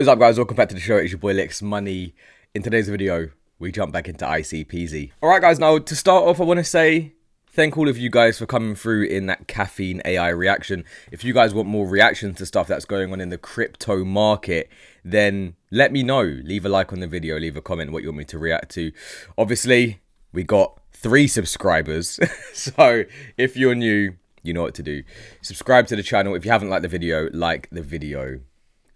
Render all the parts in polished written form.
What's up, guys? Welcome back to the show. It's your boy Lex Money. In today's video, we jump back into ICPZ. Alright guys, now to start off, I want to say thank all of you guys for coming through in that caffeine AI reaction. If you guys want more reactions to stuff that's going on in the crypto market, then let me know. Leave a like on the video, leave a comment what you want me to react to. Obviously, we got 3 subscribers. So if you're new, you know what to do. Subscribe to the channel. If you haven't liked the video, like the video.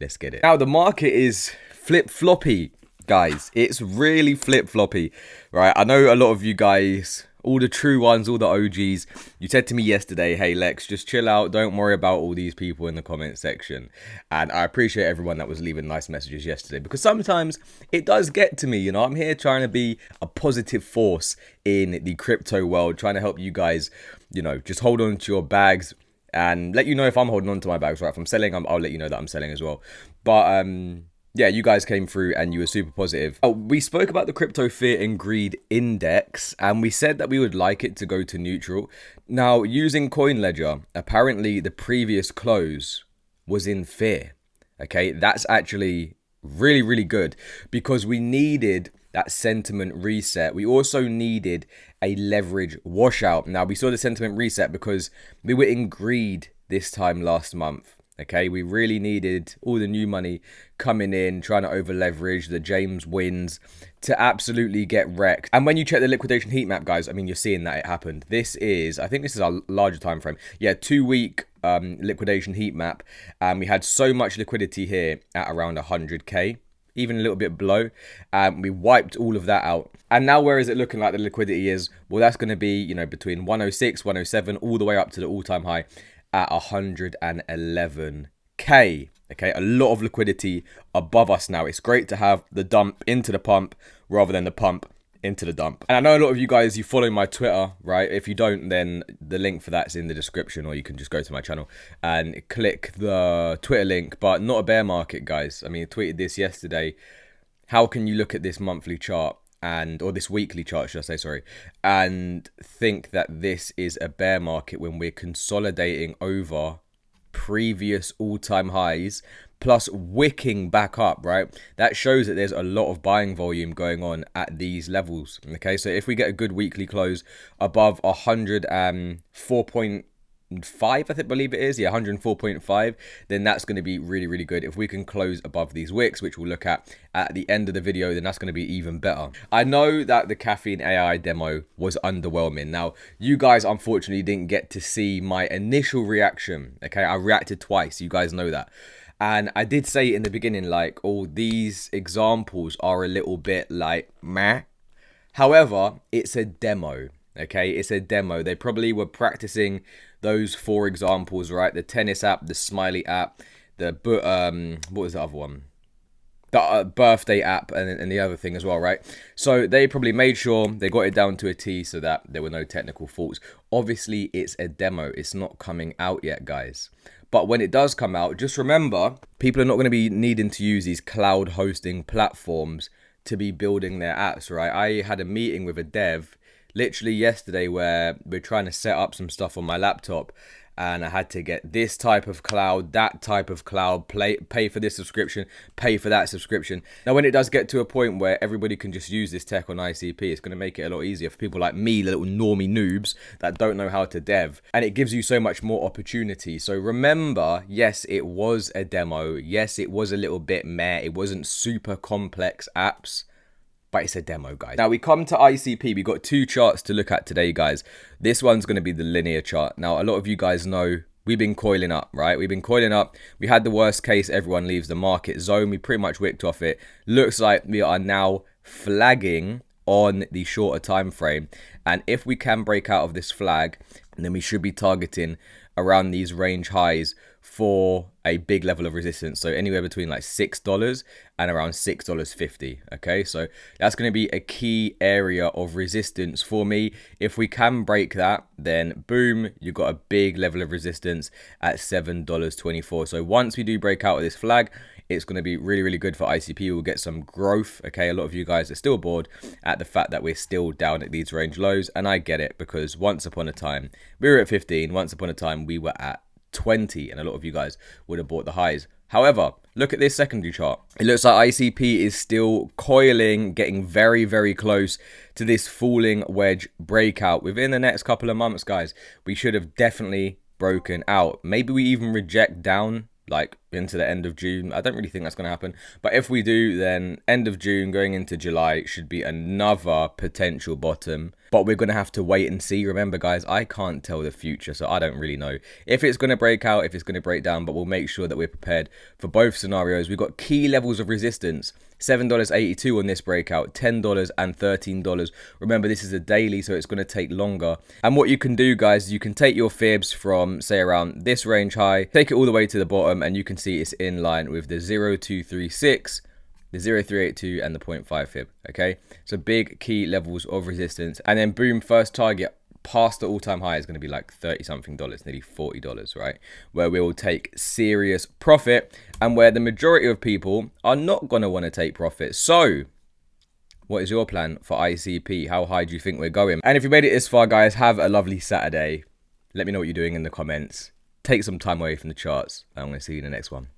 Let's get it. Now, the market is flip-floppy, guys. It's really flip-floppy, right? I know a lot of you guys, all the true ones, all the OGs, you said to me yesterday, hey, Lex, just chill out. Don't worry about all these people in the comment section. And I appreciate everyone that was leaving nice messages yesterday, because sometimes it does get to me, you know. I'm here trying to be a positive force in the crypto world, trying to help you guys, you know, just hold on to your bags and let you know if I'm holding on to my bags, right? If I'm selling, I'll let you know that I'm selling as well. But yeah, you guys came through and you were super positive. Oh, we spoke about the crypto fear and greed index, and we said that we would like it to go to neutral. Now, using CoinLedger, apparently the previous close was in fear. Okay, that's actually really, really good, because we needed that sentiment reset. We also needed a leverage washout. Now, we saw the sentiment reset because we were in greed this time last month. Okay, we really needed all the new money coming in, trying to over leverage the James wins to absolutely get wrecked. And when you check the liquidation heat map, guys, I mean, you're seeing that it happened. This is, I think this is a larger time frame. Yeah, 2-week liquidation heat map. And we had so much liquidity here at around 100K. Even a little bit below. We wiped all of that out. And now where is it looking like the liquidity is? Well, that's going to be, you know, between 106, 107, all the way up to the all-time high at 111K. Okay, a lot of liquidity above us now. It's great to have the dump into the pump rather than the pump into the dump. And I know a lot of you guys, you follow my Twitter, right? If you don't, then the link for that's in the description, or you can just go to my channel and click the Twitter link. But not a bear market, guys. I mean, I tweeted this yesterday. How can you look at this monthly chart or this weekly chart, should I say, sorry, and think that this is a bear market when we're consolidating over previous all-time highs plus wicking back up, right? That shows that there's a lot of buying volume going on at these levels. Okay, so if we get a good weekly close above 104.5, I believe it is, yeah, 104.5, then that's going to be really, really good. If we can close above these wicks, which we'll look at the end of the video, then that's going to be even better. I know that the caffeine AI demo was underwhelming. Now, you guys unfortunately didn't get to see my initial reaction. Okay, I reacted twice, you guys know that. And I did say in the beginning, like, oh, these examples are a little bit like meh. However, it's a demo. Okay, it's a demo. They probably were practicing those 4 examples, right? The tennis app, the smiley app, the what was the other one? The birthday app, and the other thing as well, right? So they probably made sure they got it down to a T so that there were no technical faults. Obviously, it's a demo. It's not coming out yet, guys. But when it does come out, just remember, people are not going to be needing to use these cloud hosting platforms to be building their apps, right? I had a meeting with a dev literally yesterday where we're trying to set up some stuff on my laptop, and I had to get this type of cloud, that type of cloud, pay for this subscription, pay for that subscription. Now, when it does get to a point where everybody can just use this tech on ICP, it's going to make it a lot easier for people like me, little normie noobs that don't know how to dev. And it gives you so much more opportunity. So remember, yes, it was a demo. Yes, it was a little bit meh. It wasn't super complex apps. But it's a demo, guys. Now we come to ICP. We got 2 charts to look at today, guys. This one's going to be the linear chart. Now, a lot of you guys know we've been coiling up, right? We've been coiling up. We had the worst case. Everyone leaves the market zone. We pretty much wicked off it. Looks like we are now flagging on the shorter time frame. And if we can break out of this flag, then we should be targeting around these range highs for a big level of resistance. So anywhere between like $6 and around $6.50. Okay, so that's going to be a key area of resistance for me. If we can break that, then boom, you've got a big level of resistance at $7.24. So once we do break out of this flag, it's going to be really, really good for ICP. We'll get some growth. Okay, a lot of you guys are still bored at the fact that we're still down at these range lows, and I get it, because once upon a time we were at 15. Once upon a time we were at 20, and a lot of you guys would have bought the highs. However, look at this secondary chart. It looks like ICP is still coiling, getting very, very close to this falling wedge breakout. Within the next couple of months, guys, we should have definitely broken out. Maybe we even reject down like into the end of June. I don't really think that's going to happen, but if we do, then end of June going into July should be another potential bottom, but we're going to have to wait and see. Remember guys, I can't tell the future, so I don't really know if it's going to break out, if it's going to break down, but we'll make sure that we're prepared for both scenarios. We've got key levels of resistance: $7.82 on this breakout, $10 and $13. Remember, this is a daily, so it's going to take longer. And what you can do, guys, you can take your fibs from, say, around this range high, take it all the way to the bottom, and you can see it's in line with the 0236, the 0382, and the 0.5 fib. Okay, so big key levels of resistance, and then boom, first target past the all-time high is going to be like $30-something, nearly $40, right? Where we will take serious profit, and where the majority of people are not going to want to take profit. So what is your plan for ICP? How high do you think we're going? And if you made it this far, guys, have a lovely Saturday. Let me know what you're doing in the comments. Take some time away from the charts. I'm going to see you in the next one.